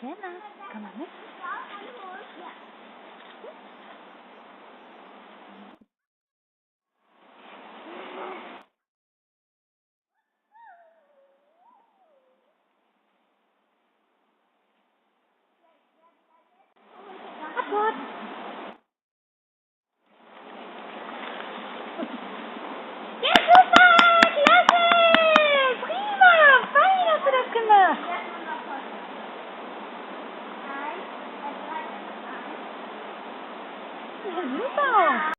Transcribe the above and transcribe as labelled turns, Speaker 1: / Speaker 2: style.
Speaker 1: Jenna, komm mal mit. Abfahrt! Ja, super! Klasse! Prima! Fein hast du das gemacht! Ja, super!